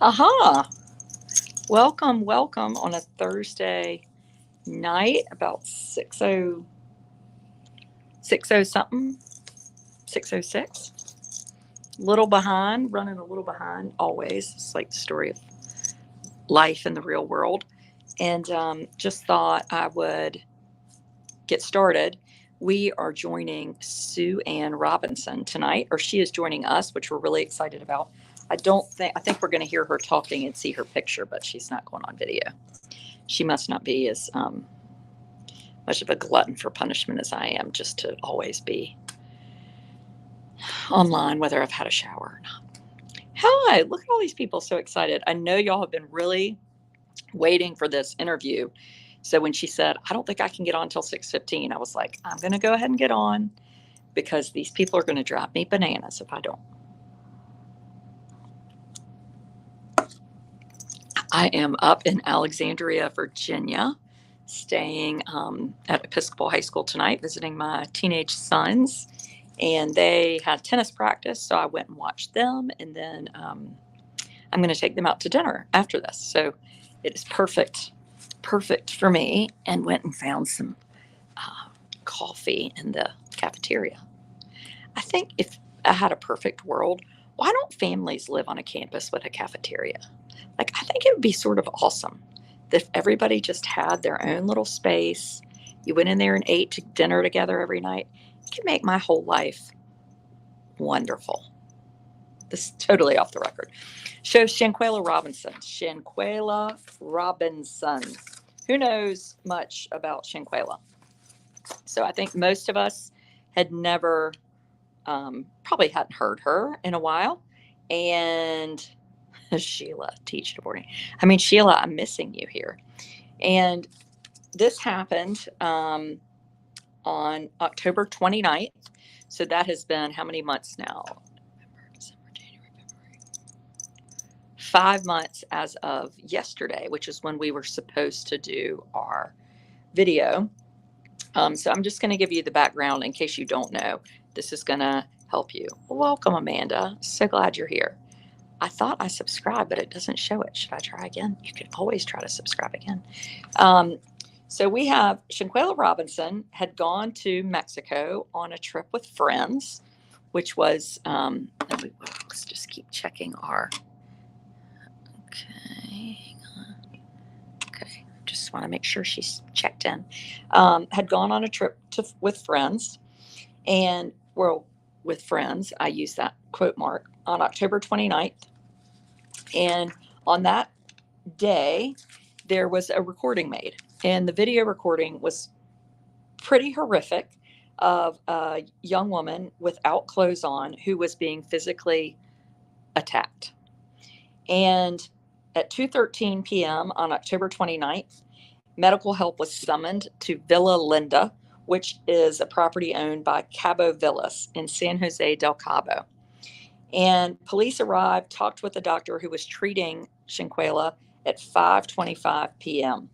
Aha! Welcome, welcome on a Thursday night, about 6:06 something, 6:06. Little behind, running a little behind always. It's like the story of life in the real world. And just thought I would get started. We are joining Sue Ann Robinson tonight, or she is joining us, which we're really excited about. I think we're going to hear her talking and see her picture, but she's not going on video. She must not be as much of a glutton for punishment as I am, just to always be online, whether I've had a shower or not. Hi, look at all these people so excited. I know y'all have been really waiting for this interview. So when she said, I don't think I can get on until 6:15, I was like, I'm going to go ahead and get on because these people are going to drive me bananas if I don't. I am up in Alexandria, Virginia, staying at Episcopal High School tonight, visiting my teenage sons. And they had tennis practice, so I went and watched them. And then I'm going to take them out to dinner after this. So it is perfect for me. And went and found some coffee in the cafeteria. I think if I had a perfect world, why don't families live on a campus with a cafeteria? Like, I think it would be sort of awesome if everybody just had their own little space. You went in there and ate dinner together every night. It could make my whole life wonderful. This is totally off the record. Shows Shanquella Robinson. Shanquella Robinson. Who knows much about Shanquella? So I think most of us had never, probably hadn't heard her in a while. And Sheila, teach to boarding. I mean, Sheila, I'm missing you here. And this happened on October 29th. So that has been how many months now? November, December, January, February. 5 months as of yesterday, which is when we were supposed to do our video. So I'm just going to give you the background in case you don't know. This is going to help you. Welcome, Amanda. So glad you're here. I thought I subscribed, but it doesn't show it. Should I try again? You can always try to subscribe again. So we have Shanquella Robinson had gone to Mexico on a trip with friends, which was, let's just keep checking okay, hang on. Okay, just want to make sure she's checked in. Had gone on a trip with friends, and with friends, I use that quote mark, on October 29th. And on that day, there was a recording made. And the video recording was pretty horrific of a young woman without clothes on who was being physically attacked. And at 2:13 p.m. on October 29th, medical help was summoned to Villa Linda, which is a property owned by Cabo Villas in San Jose del Cabo. And police arrived, talked with the doctor who was treating Shanquella at 5:25 p.m.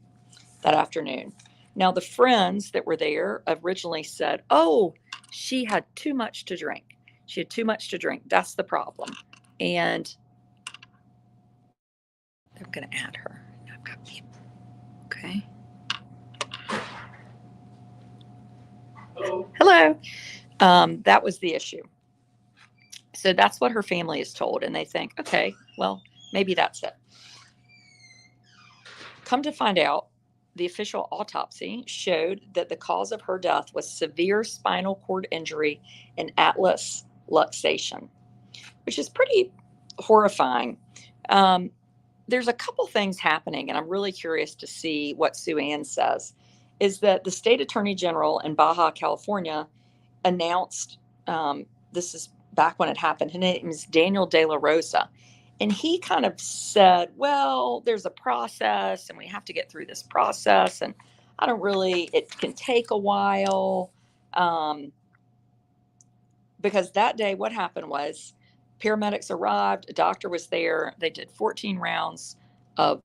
that afternoon. Now, the friends that were there originally said, oh, she had too much to drink. She had too much to drink. That's the problem. And I'm going to add her. I've got people. Okay. Hello. That was the issue. So that's what her family is told. And they think, okay, well, maybe that's it. Come to find out, the official autopsy showed that the cause of her death was severe spinal cord injury and atlas luxation, which is pretty horrifying. There's a couple things happening, and I'm really curious to see what Sue Ann says, is that the state attorney general in Baja California announced, this is back when it happened, his name is Daniel De La Rosa. And he kind of said, well, there's a process and we have to get through this process. And it can take a while. Because that day, what happened was paramedics arrived, a doctor was there. They did 14 rounds of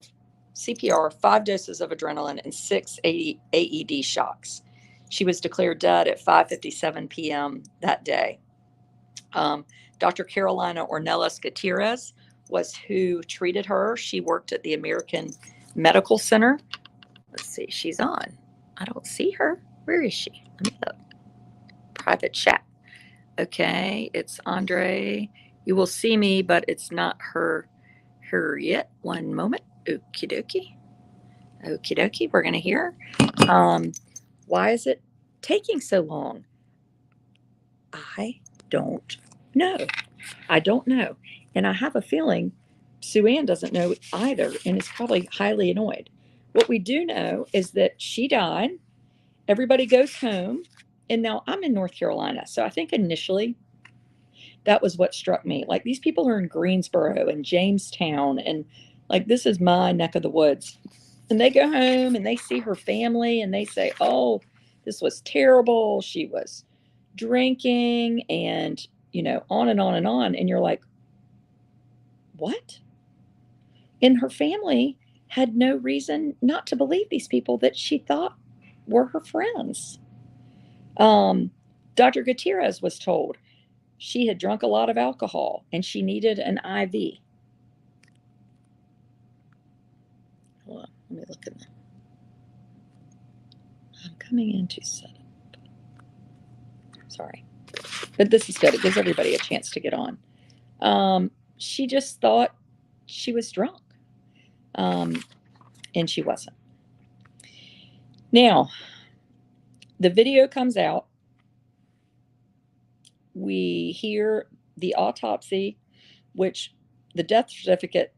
CPR, 5 doses of adrenaline, and 6 AED shocks. She was declared dead at 5:57 p.m. that day. Dr. Carolina Ornelas Gutierrez was who treated her. She worked at the American Medical Center. Let's see, she's on. I don't see her. Where is she? Let me look. Private chat. Okay, it's Andre. You will see me, but it's not her yet. One moment. Okie dokie. Okie dokie. We're gonna hear. Why is it taking so long? I don't know. I don't know. And I have a feeling Sue Ann doesn't know either and is probably highly annoyed. What we do know is that she died. Everybody goes home. And now I'm in North Carolina. So I think initially that was what struck me. Like these people are in Greensboro and Jamestown, and like this is my neck of the woods. And they go home and they see her family and they say, oh, this was terrible. She was drinking and, on and on and on. And you're like, what? And her family had no reason not to believe these people that she thought were her friends. Dr. Gutierrez was told she had drunk a lot of alcohol and she needed an IV. Hold on, let me look at that. I'm coming into setup. Sorry. But this is good. It gives everybody a chance to get on. She just thought she was drunk. And she wasn't. Now, the video comes out. We hear the autopsy, which the death certificate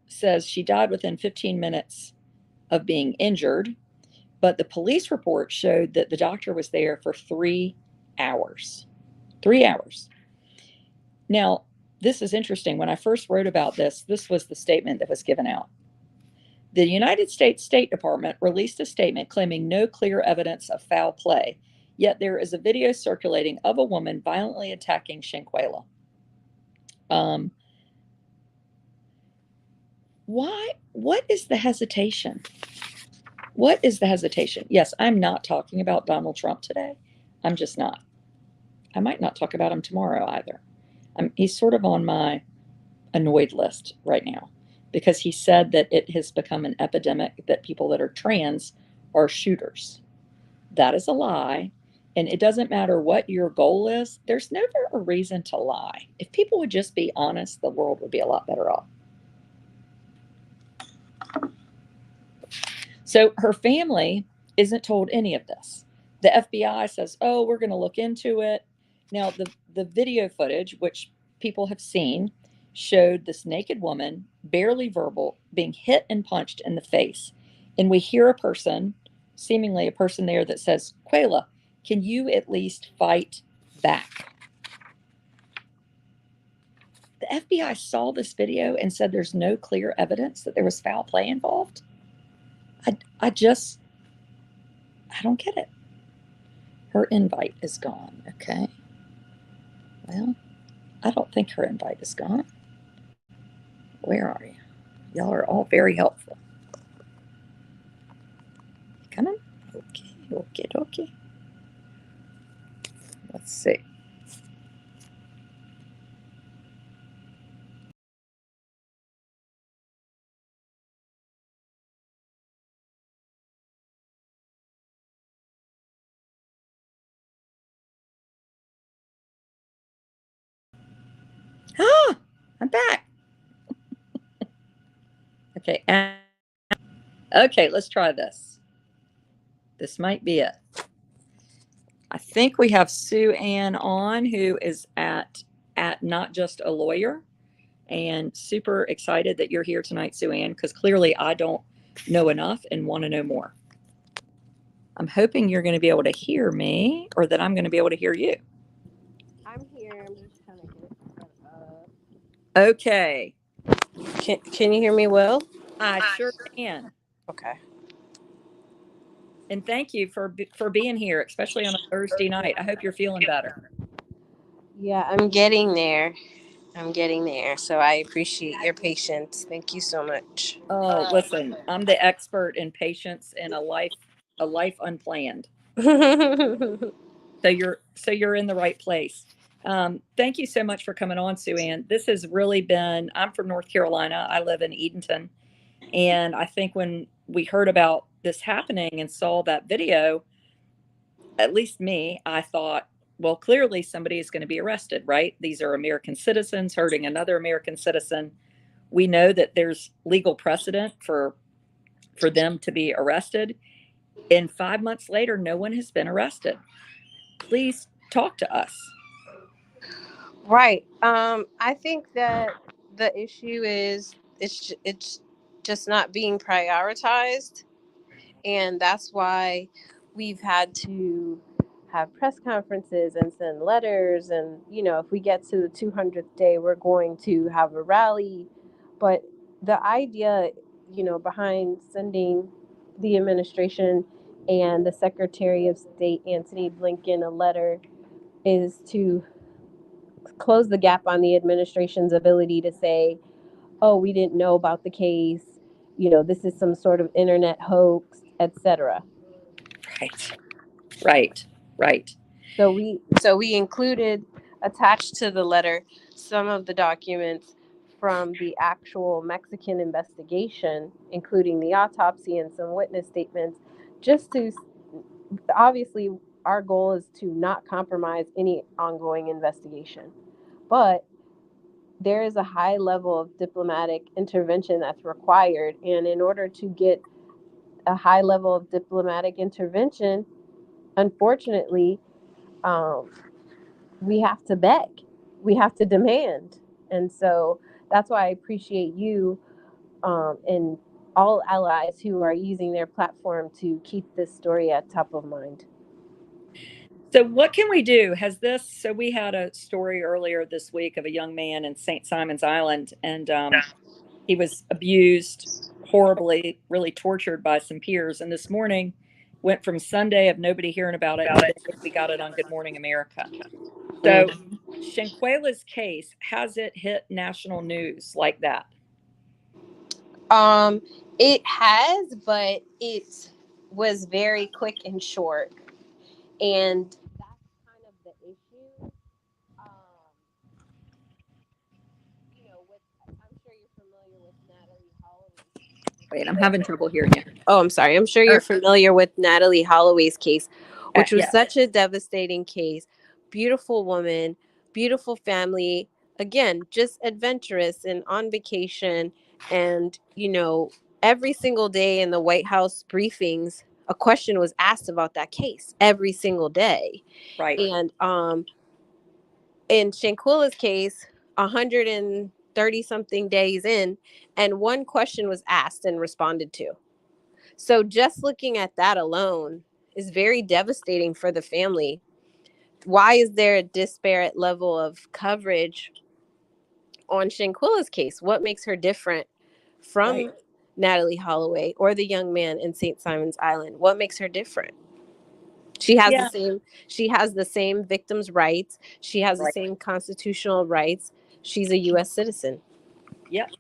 says she died within 15 minutes of being injured, but the police report showed that the doctor was there for 3 hours. 3 hours. Now, this is interesting. When I first wrote about this, this was the statement that was given out. The United States State Department released a statement claiming no clear evidence of foul play, yet there is a video circulating of a woman violently attacking Shanquella. Why? What is the hesitation? What is the hesitation? Yes, I'm not talking about Donald Trump today. I'm just not. I might not talk about him tomorrow either. He's sort of on my annoyed list right now because he said that it has become an epidemic that people that are trans are shooters. That is a lie. And it doesn't matter what your goal is, there's never a reason to lie. If people would just be honest, the world would be a lot better off. So her family isn't told any of this. The FBI says, oh, we're going to look into it. Now, the video footage, which people have seen, showed this naked woman, barely verbal, being hit and punched in the face. And we hear a person, seemingly a person there, that says, Quayla, can you at least fight back? The FBI saw this video and said there's no clear evidence that there was foul play involved. I don't get it. Her invite is gone. Okay. Well, I don't think her invite is gone. Where are you? Y'all are all very helpful. Coming? Okay. Let's see. Ah, I'm back. Okay. Okay, let's try this. This might be it. I think we have Sue Ann on, who is at Not Just a Lawyer, and super excited that you're here tonight, Sue Ann, because clearly I don't know enough and want to know more. I'm hoping you're going to be able to hear me, or that I'm going to be able to hear you. I'm here. I'm just trying to get it set up. Okay. Can you hear me well? I sure can. Okay. And thank you for being here, especially on a Thursday night. I hope you're feeling better. Yeah, I'm getting there. So I appreciate your patience. Thank you so much. Oh, listen, I'm the expert in patience and a life unplanned. So you're in the right place. Thank you so much for coming on, Sue Ann. This has really been, I'm from North Carolina. I live in Edenton. And I think when we heard about this happening and saw that video, at least me, I thought, well, clearly somebody is going to be arrested, right? These are American citizens hurting another American citizen. We know that there's legal precedent for them to be arrested. And 5 months later, no one has been arrested. Please talk to us. Right. I think that the issue is it's just not being prioritized, and that's why we've had to have press conferences and send letters, and if we get to the 200th day, we're going to have a rally. But the idea, behind sending the administration and the Secretary of State Antony Blinken a letter is to close the gap on the administration's ability to say, oh, we didn't know about the case, this is some sort of internet hoax, etc. Right, right, right, So we included, attached to the letter, some of the documents from the actual Mexican investigation, including the autopsy and some witness statements, just to, obviously our goal is to not compromise any ongoing investigation. But there is a high level of diplomatic intervention that's required. And in order to get a high level of diplomatic intervention, unfortunately, um, we have to beg, we have to demand. And so that's why I appreciate you, and all allies who are using their platform to keep this story at top of mind. So, what can we do? So we had a story earlier this week of a young man in St. Simon's Island, and he was abused horribly, really tortured by some peers. And this morning went from Sunday of nobody hearing about it. Today we got it on Good Morning America. So, Mm. Shanquella's case, has it hit national news like that? Um, it has, but it was very quick and short, and that's kind of the issue. Um, with I'm sure you're familiar with Natalie Wait, I'm Holloway's. having trouble hearing you. Oh, I'm sorry. I'm sure you're Oh, familiar with Natalie Holloway's case, which was yes, such a devastating case. Beautiful woman, beautiful family. Again, just adventurous and on vacation. And, every single day in the White House briefings, a question was asked about that case every single day. right. And in Shanquella's case, 130 something days in, and one question was asked and responded to. So just looking at that alone is very devastating for the family. Why is there a disparate level of coverage on Shanquilla's case? What makes her different Right. from Natalie Holloway or the young man in St. Simon's Island? What makes her different? She has the Yeah, same she has the same victims' rights. She has the right. same constitutional rights. She's a US citizen. Yep.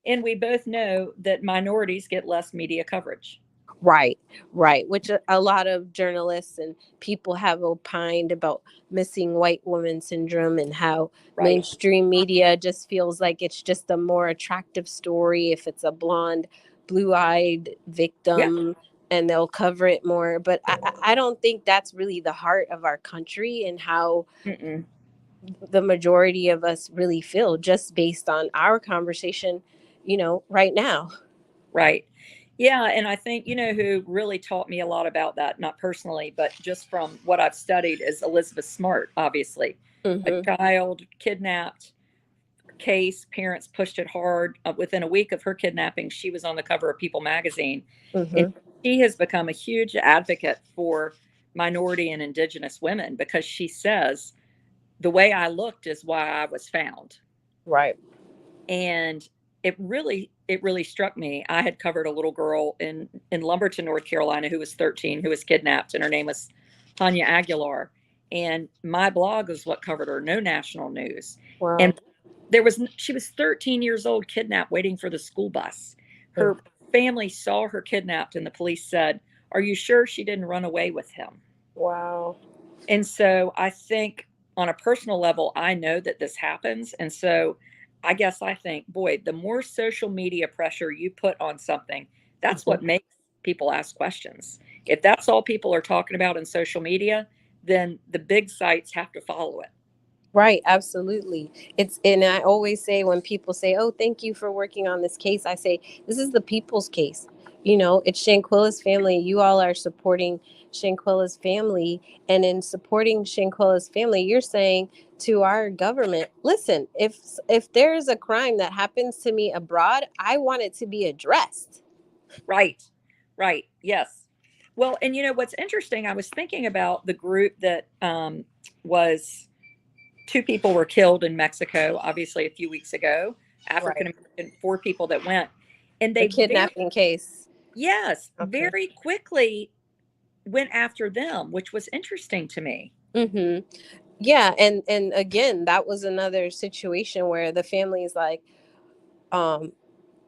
And we both know that minorities get less media coverage. Right, right. Which a lot of journalists and people have opined about missing white woman syndrome, and how Right. mainstream media just feels like it's just a more attractive story if it's a blonde, blue eyed Yeah. victim, and they'll cover it more. But I don't think that's really the heart of our country and how Mm-mm. the majority of us really feel, just based on our conversation, right now. Right. Yeah. And I think, who really taught me a lot about that, not personally, but just from what I've studied, is Elizabeth Smart, obviously. A Hmm. child kidnapped case, parents pushed it hard. Within a week of her kidnapping, she was on the cover of People magazine. And Hmm. she has become a huge advocate for minority and indigenous women because she says, the way I looked is why I was found. Right. And it really struck me. I had covered a little girl in Lumberton, North Carolina, who was 13, who was kidnapped, and her name was Tanya Aguilar. And my blog was what covered her, no national news. And Wow. she was 13 years old, kidnapped, waiting for the school bus. Her family saw her kidnapped, and the police said, "Are you sure she didn't run away with him?" Wow. And so I think on a personal level, I know that this happens. And so I guess I think, boy, the more social media pressure you put on something, that's what Mhm. makes people ask questions. If that's all people are talking about in social media, then the big sites have to follow it. Right, absolutely. It's and I always say when people say, "Oh, thank you for working on this case," I say, "This is the people's case." You know, it's Shanquella's family. You all are supporting Shanquella's family, and in supporting Shanquella's family, you're saying to our government, "Listen, if there is a crime that happens to me abroad, I want it to be addressed." Right. Right. Yes. Well, and what's interesting, I was thinking about the group that was two people were killed in Mexico, obviously a few weeks ago, Right. African American, four people that went. And The they very, kidnapping case. yes, Okay. very quickly went after them, which was interesting to me. Mhm. Yeah, and again, that was another situation where the family is like, um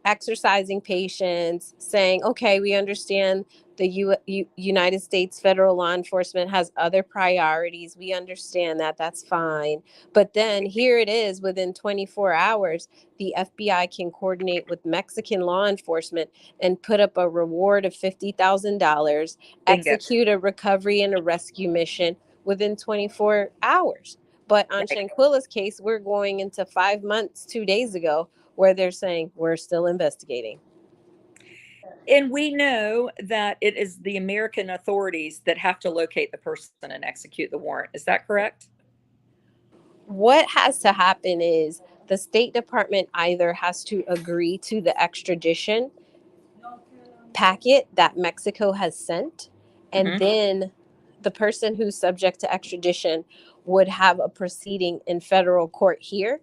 exercising patience, saying, okay, we understand the United States federal law enforcement has other priorities. We understand that. That's fine. But then here it is within 24 hours, the FBI can coordinate with Mexican law enforcement and put up a reward of $50,000, Bingo. execute a recovery and a rescue mission within 24 hours. But on Right. Shanquilla's case, we're going into 5 months, 2 days ago, where they're saying we're still investigating. And we know that it is the American authorities that have to locate the person and execute the warrant. Is that correct? What has to happen is the State Department either has to agree to the extradition packet that Mexico has sent, and Hmm. then the person who's subject to extradition would have a proceeding in federal court here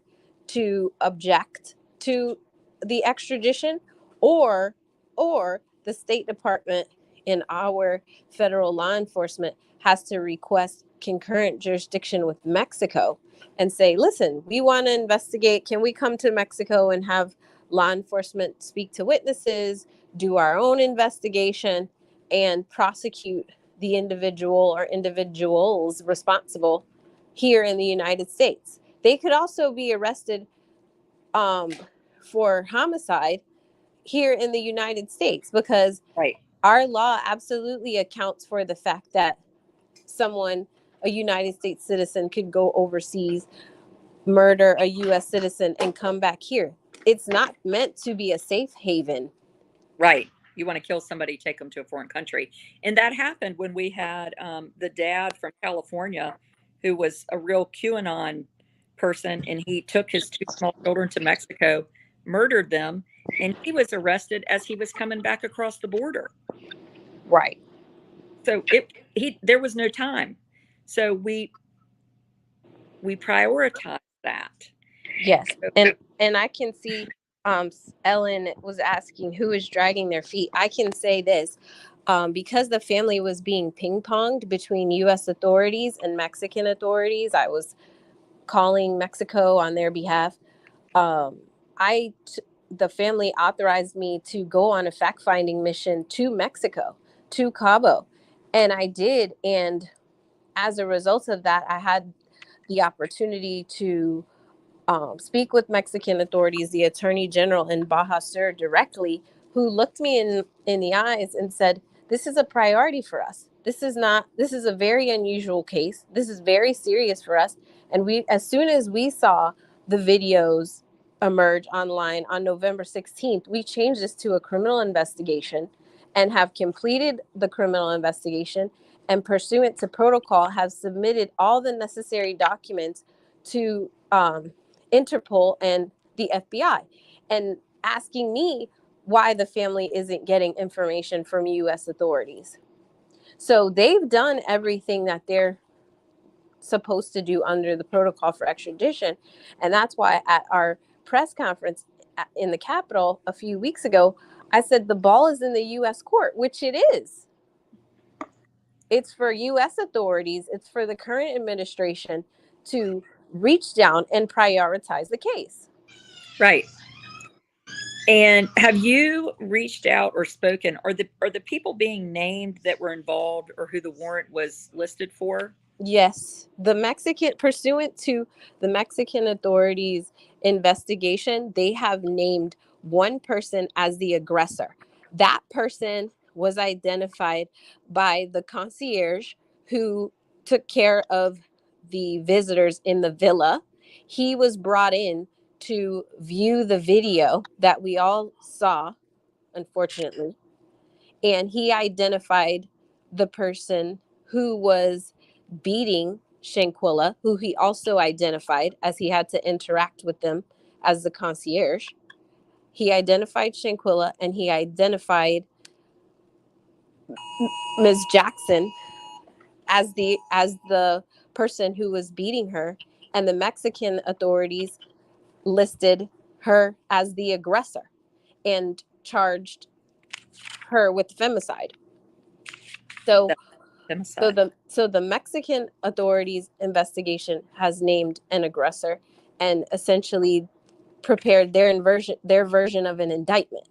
to object to the extradition, or the State Department in our federal law enforcement has to request concurrent jurisdiction with Mexico and say, listen, we want to investigate, can we come to Mexico and have law enforcement speak to witnesses, do our own investigation, and prosecute the individual or individuals responsible here in the United States. They could also be arrested um, for homicide here in the United States because Right. our law absolutely accounts for the fact that someone, a United States citizen, could go overseas, murder a U.S. citizen, and come back here. It's not meant to be a safe haven. Right. You want to kill somebody, take them to a foreign country. And that happened when we had the dad from California who was a real QAnon person, and he took his two small children to Mexico, murdered them, and he was arrested as he was coming back across the border. Right. So there was no time. So we prioritize that. Yes, So, and I can see Ellen was asking who is dragging their feet. I can say this. Because the family was being ping-ponged between US authorities and Mexican authorities, I was calling Mexico on their behalf. Um, I the family authorized me to go on a fact-finding mission to Mexico, to Cabo, and I did. And as a result of that, I had the opportunity to speak with Mexican authorities, the Attorney General in Baja Sur directly, who looked me in the eyes and said, "This is a priority for us. This is not. This is a very unusual case. This is very serious for us." And we, as soon as we saw the videos emerge online on November 16th, we changed this to a criminal investigation, and have completed the criminal investigation, and pursuant to protocol have submitted all the necessary documents to Interpol and the FBI, and asking me why the family isn't getting information from US authorities. So they've done everything that they're supposed to do under the protocol for extradition. And that's why at our press conference in the Capitol a few weeks ago, I said the ball is in the US court, which it is. It's for US authorities, it's for the current administration to reach down and prioritize the case. right. And have you reached out or spoken? Are the people being named that were involved or who the warrant was listed for? Yes, pursuant to the Mexican authorities' investigation, they have named one person as the aggressor. That person was identified by the concierge who took care of the visitors in the villa. He was brought in to view the video that we all saw, unfortunately, and he identified the person who was beating Shanquella, who he also identified as he had to interact with them as the concierge. He identified Shanquella and he identified Ms. Jackson as the person who was beating her, and the Mexican authorities listed her as the aggressor and charged her with femicide. So That's femicide. So the Mexican authorities investigation has named an aggressor and essentially prepared their version of an indictment.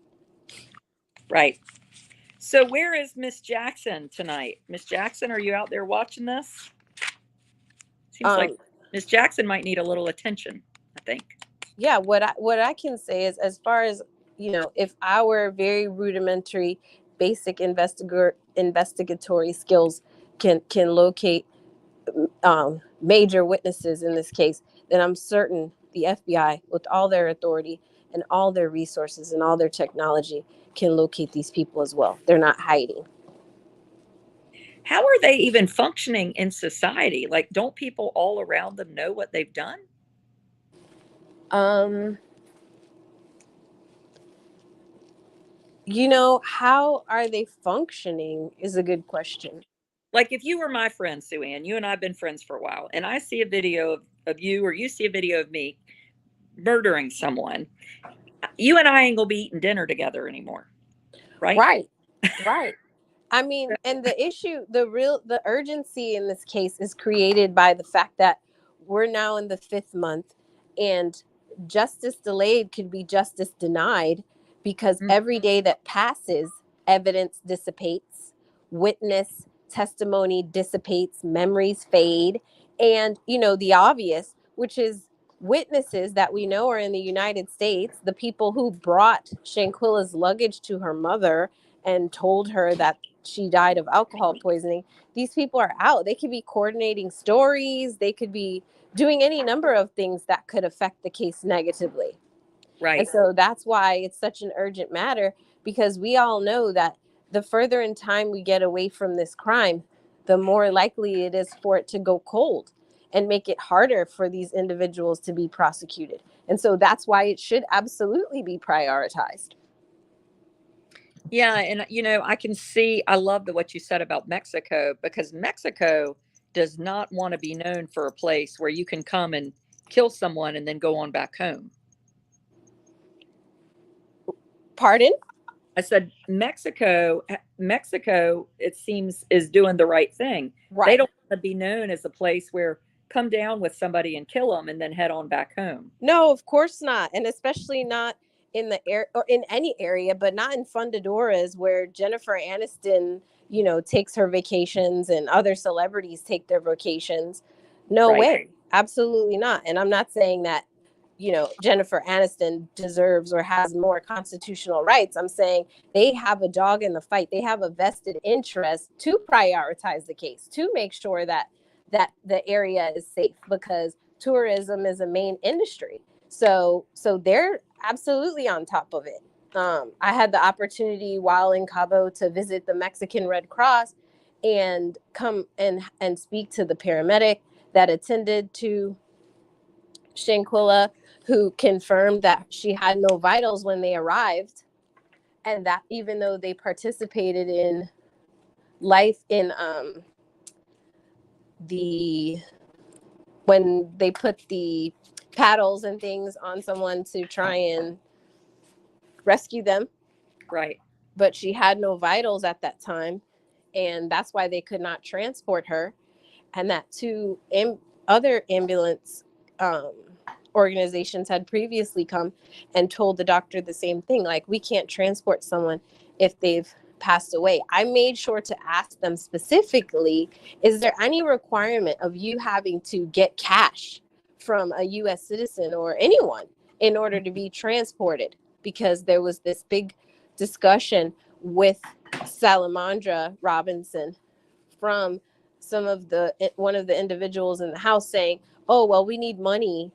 Right. So where is Miss Jackson tonight? Miss Jackson, are you out there watching this? Seems like Um, Miss Jackson might need a little attention, I think. yeah, what I can say is, as far as if our very rudimentary, basic investigatory skills can locate major witnesses in this case, then I'm certain the FBI, with all their authority and all their resources and all their technology, can locate these people as well. They're not hiding. How are they even functioning in society? Like, don't people all around them know what they've done? Um, how are they functioning is a good question. Like, if you were my friend, Sue Ann, you and I have been friends for a while, and I see a video of you or you see a video of me murdering someone, you and I ain't gonna be eating dinner together anymore, right? Right, right. I mean, and the urgency in this case is created by the fact that we're now in the fifth month, and justice delayed could be justice denied, because Mm. every day that passes, evidence dissipates, witness testimony dissipates, memories fade, and, the obvious, which is witnesses that we know are in the United States, the people who brought Shanquilla's luggage to her mother and told her that she died of alcohol poisoning. These people are out. They could be coordinating stories. They could be doing any number of things that could affect the case negatively. And Right. so that's why it's such an urgent matter, because we all know that the further in time we get away from this crime, the more likely it is for it to go cold and make it harder for these individuals to be prosecuted. And so that's why it should absolutely be prioritized. Yeah, and I can see. I love what you said about Mexico, because Mexico does not want to be known for a place where you can come and kill someone and then go on back home. Pardon? I said Mexico, it seems, is doing the right thing. They Right. don't want to be known as a place where come down with somebody and kill them and then head on back home. No, of course not. And especially not in the air or in any area, but not in Fundadoras, where Jennifer Aniston, takes her vacations and other celebrities take their vacations. No Right. way. Absolutely not. And I'm not saying that, Jennifer Aniston deserves or has more constitutional rights. I'm saying they have a dog in the fight. They have a vested interest to prioritize the case, to make sure that the area is safe, because tourism is a main industry. So they're absolutely on top of it. I had the opportunity while in Cabo to visit the Mexican Red Cross and come and speak to the paramedic that attended to Shanquilla, who confirmed that she had no vitals when they arrived, and that even though they participated in life in the when they put the paddles and things on someone to try and rescue them, Right. but she had no vitals at that time, and that's why they could not transport her. And that other ambulance um, organizations had previously come and told the doctor the same thing, like, we can't transport someone if they've passed away, I made sure to ask them specifically, is there any requirement of you having to get cash from a US citizen or anyone in order to be transported? Because there was this big discussion with Salamandra Robinson from one of the individuals in the house saying, "Oh, well, we need money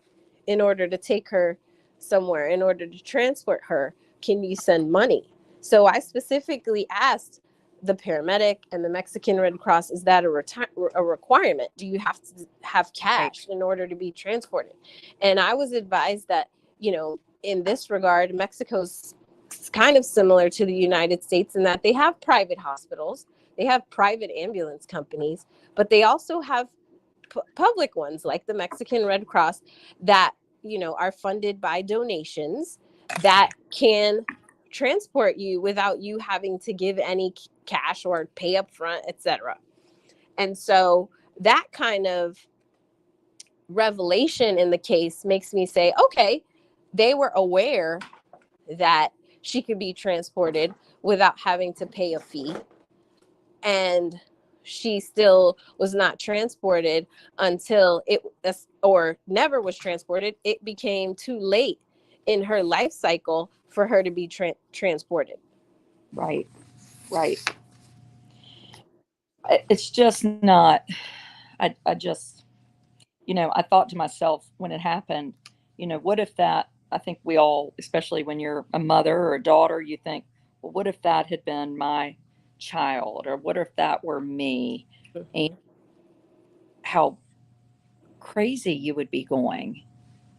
in order to take her somewhere, in order to transport her. Can you send money?" So I specifically asked the paramedic and the Mexican Red Cross, is that a requirement? Do you have to have Right. cash in order to be transported? And I was advised that, in this regard, Mexico's kind of similar to the United States in that they have private hospitals, they have private ambulance companies, but they also have public ones like the Mexican Red Cross that, are funded by donations that can transport you without you having to give any cash or pay up front, etc. And so that kind of revelation in the case makes me say, okay, they were aware that she could be transported without having to pay a fee, and she still was not transported until or never was transported. It became too late in her life cycle for her to be transported. Right. Right. It's just not, I just, I thought to myself when it happened, what if that, I think we all, especially when you're a mother or a daughter, you think, well, what if that had been my child? Or what if that were me? And Mhm. how crazy you would be going,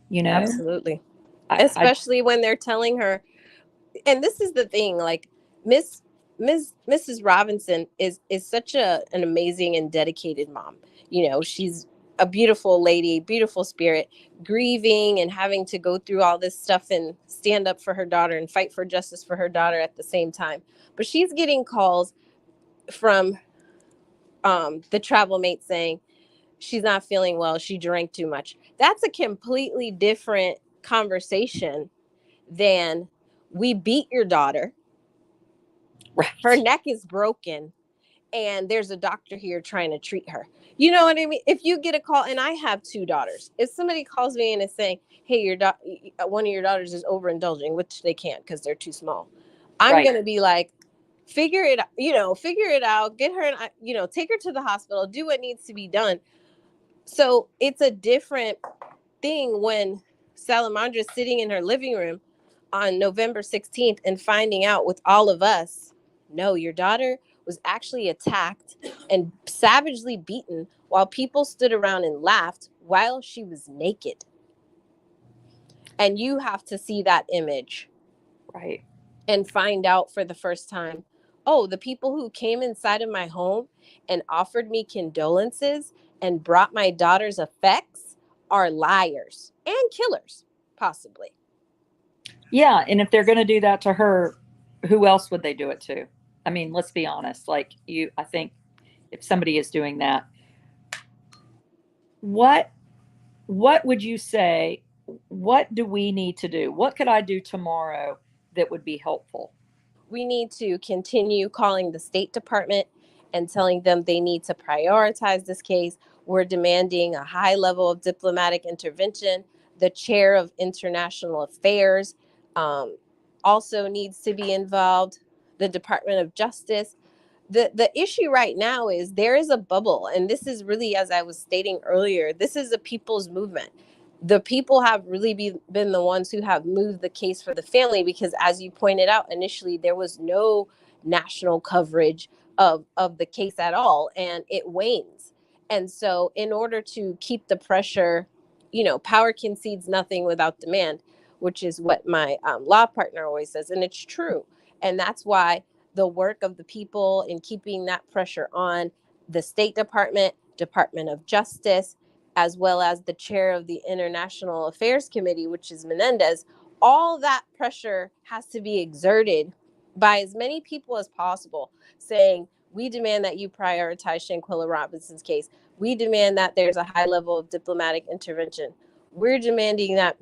you know? Absolutely. I Especially when they're telling her, and this is the thing, like miss Mrs. Robinson is such an amazing and dedicated mom. She's a beautiful lady, beautiful spirit, grieving and having to go through all this stuff and stand up for her daughter and fight for justice for her daughter at the same time. But she's getting calls from the travel mate saying she's not feeling well, she drank too much. That's a completely different conversation than, we beat your daughter, her right. neck is broken, and there's a doctor here trying to treat her. You know what I mean? If you get a call, and I have two daughters, if somebody calls me and is saying, hey, one of your daughters is overindulging, which they can't because they're too small, I'm Right. going to be like, figure it out, get her, take her to the hospital, do what needs to be done. So it's a different thing when Salamandra's sitting in her living room on November 16th and finding out with all of us, no, your daughter was actually attacked and savagely beaten while people stood around and laughed while she was naked. And you have to see that image Right. and find out for the first time, oh, the people who came inside of my home and offered me condolences and brought my daughter's effects are liars and killers, possibly. Yeah. And if they're going to do that to her, who else would they do it to? I mean, let's be honest. Like I think if somebody is doing that, what what would you say, what do we need to do? What could I do tomorrow that would be helpful? We need to continue calling the State Department and telling them they need to prioritize this case. We're demanding a high level of diplomatic intervention. The chair of international affairs um, also needs to be involved. The Department of Justice. The issue right now is there is a bubble, and this is really, as I was stating earlier, this is a people's movement. The people have really been the ones who have moved the case for the family, because as you pointed out initially, there was no national coverage of the case at all, and it wanes. And so in order to keep the pressure, power concedes nothing without demand, which is what my law partner always says, and it's true. And that's why the work of the people in keeping that pressure on the State Department, Department of Justice, as well as the chair of the International Affairs Committee, which is Menendez, all that pressure has to be exerted by as many people as possible, saying, we demand that you prioritize Shanquella Robinson's case. We demand that there's a high level of diplomatic intervention. We're demanding that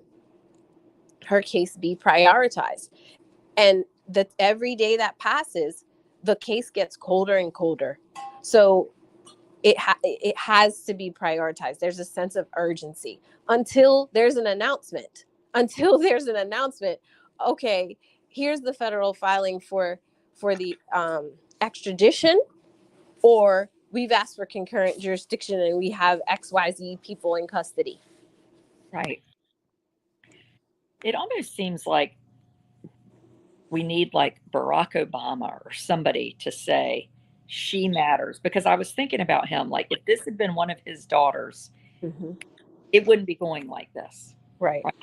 her case be prioritized. And that every day that passes, the case gets colder and colder. So it has to be prioritized. There's a sense of urgency until there's an announcement. Until there's an announcement, okay, here's the federal filing for the extradition, or we've asked for concurrent jurisdiction and we have XYZ people in custody. Right. It almost seems like we need like Barack Obama or somebody to say she matters, because I was thinking about him, like if this had been one of his daughters, Mm-hmm. it wouldn't be going like this. Right. Right?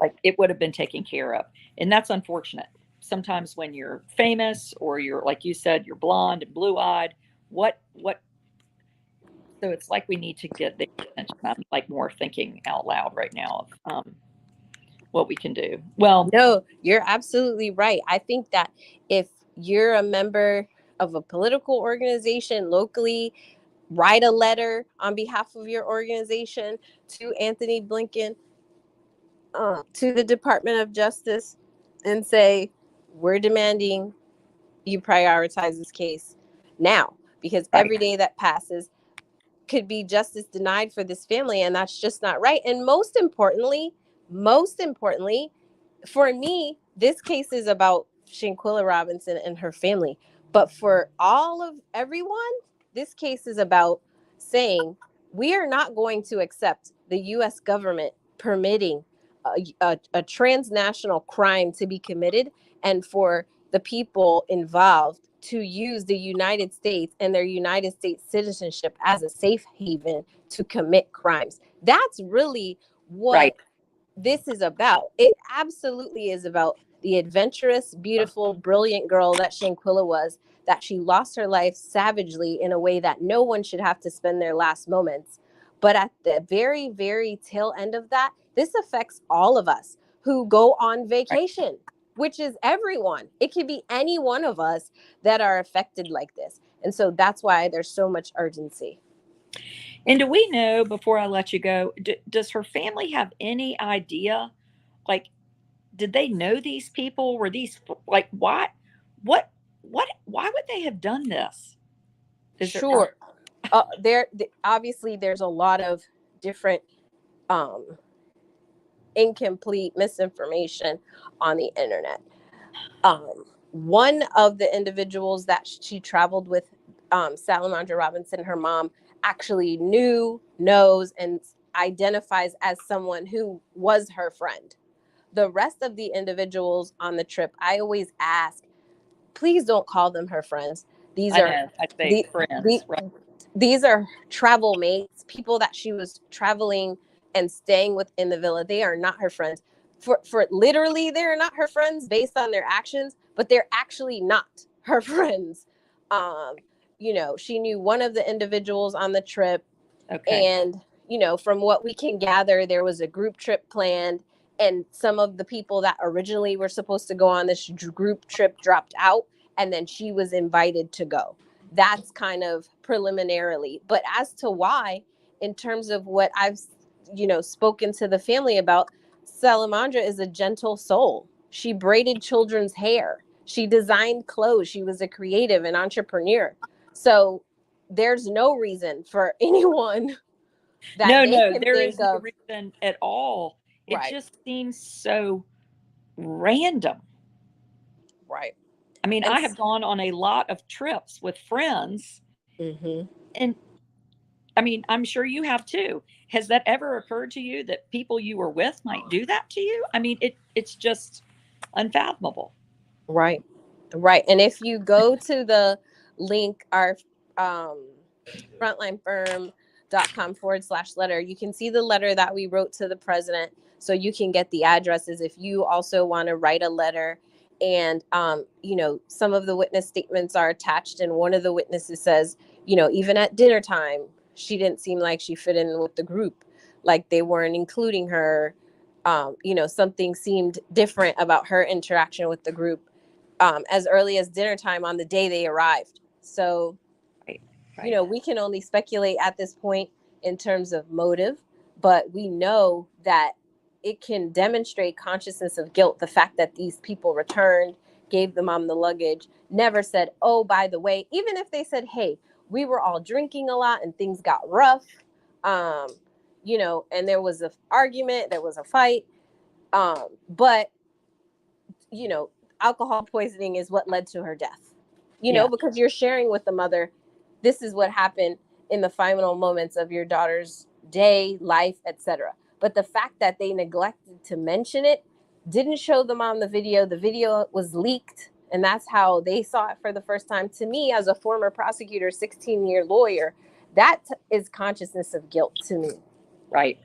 Like it would have been taken care of. And that's unfortunate. Sometimes when you're famous or you're, like you said, you're blonde and blue eyed, what, so it's like we need to get their attention. I'm like more thinking out loud right now of what we can do. Well, No, you're absolutely right. I think that if you're a member of a political organization locally, write a letter on behalf of your organization to Anthony Blinken, to the Department of Justice, and say, we're demanding you prioritize this case now, because right, every day that passes could be justice denied for this family, and that's just not right. And most importantly, for me, this case is about Shanquella Robinson and her family. But for all of everyone, this case is about saying we are not going to accept the U.S. government permitting a transnational crime to be committed, and for the people involved to use the United States and their United States citizenship as a safe haven to commit crimes. That's really what right. this is about. It absolutely is about the adventurous, beautiful, brilliant girl that Shanquella was, that she lost her life savagely in a way that no one should have to spend their last moments. But at the very, very tail end of that, this affects all of us who go on Right. vacation, which is everyone. It could be any one of us that are affected like this. And so that's why there's so much urgency. And do we know, before I let you go, does her family have any idea? Like, did they know these people? Were these like what, why would they have done this? Is there, Sure. Obviously there's a lot of different um, incomplete misinformation on the internet. One of the individuals that she traveled with, Salamandra Robinson, her mom, actually knows, and identifies as someone who was her friend. The rest of the individuals on the trip, I always ask, please don't call them her friends. These I are know, I say the, the friends, right? these are travel mates, people that she was traveling and staying with in the villa. They are not her friends. For literally, they're not her friends based on their actions, but they're actually not her friends. Um, she knew one of the individuals on the trip, Okay. and from what we can gather, there was a group trip planned, and some of the people that originally were supposed to go on this group trip dropped out, and then she was invited to go. That's kind of preliminarily. But as to why, in terms of what I've spoken to the family about, Salamandra is a gentle soul. She braided children's hair, she designed clothes, she was a creative and entrepreneur. So there's no reason for anyone that No, they no, can there think is no of. reason at all. It Right. just seems so random. Right. I mean, And I have gone on a lot of trips with friends, mm-hmm. and I mean, I'm sure you have too. Has that ever occurred to you that people you were with might do that to you? I mean, it's just unfathomable. Right. Right. And if you go to the link, our um, frontlinefirm.com/letter, you can see the letter that we wrote to the president. So you can get the addresses if you also want to write a letter. And, some of the witness statements are attached. And one of the witnesses says, even at dinner time, she didn't seem like she fit in with the group, like they weren't including her. Something seemed different about her interaction with the group, as early as dinner time on the day they arrived. So, Right, right, we can only speculate at this point in terms of motive, but we know that it can demonstrate consciousness of guilt. The fact that these people returned gave the mom the luggage, never said, oh, by the way, even if they said, hey, we were all drinking a lot and things got rough, um, and there was an argument, there was a fight, but you know, alcohol poisoning is what led to her death. Yeah. Because you're sharing with the mother, this is what happened in the final moments of your daughter's day, life, etc. But the fact that they neglected to mention it, didn't show the mom the video was leaked, and that's how they saw it for the first time. To me, as a former prosecutor, 16-year lawyer, that is consciousness of guilt to me. Right.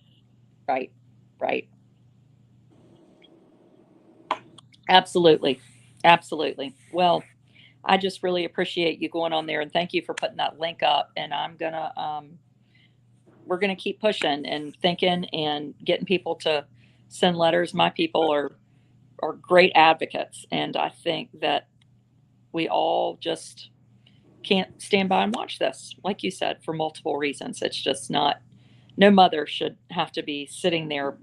Right. Right. Absolutely. Absolutely. Well, I just really appreciate you going on there, and thank you for putting that link up. And we're gonna keep pushing and thinking and getting people to send letters. My people are great advocates, and I think that we all just can't stand by and watch this, like you said, for multiple reasons. It's just not. No mother should have to be sitting there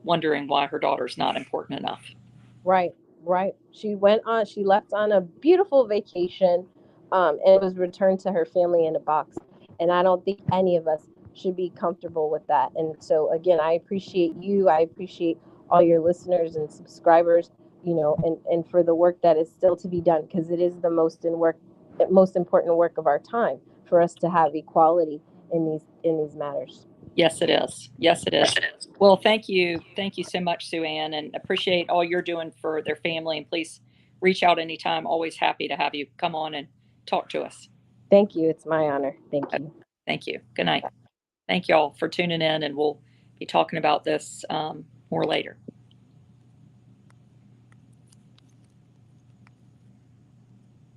wondering why her daughter's not important enough. Right, right. She left on a beautiful vacation, and was returned to her family in a box. And I don't think any of us should be comfortable with that. And so, again, I appreciate you. I appreciate all your listeners and subscribers, and for the work that is still to be done, because it is the most important work of our time for us to have equality in these matters. Yes, it is. Yes, it is. Well, thank you. Thank you so much, Sue Ann, and appreciate all you're doing for their family. And please reach out anytime. Always happy to have you come on and talk to us. Thank you. It's my honor. Thank you. Thank you. Good night. Thank you all for tuning in, and we'll be talking about this more later.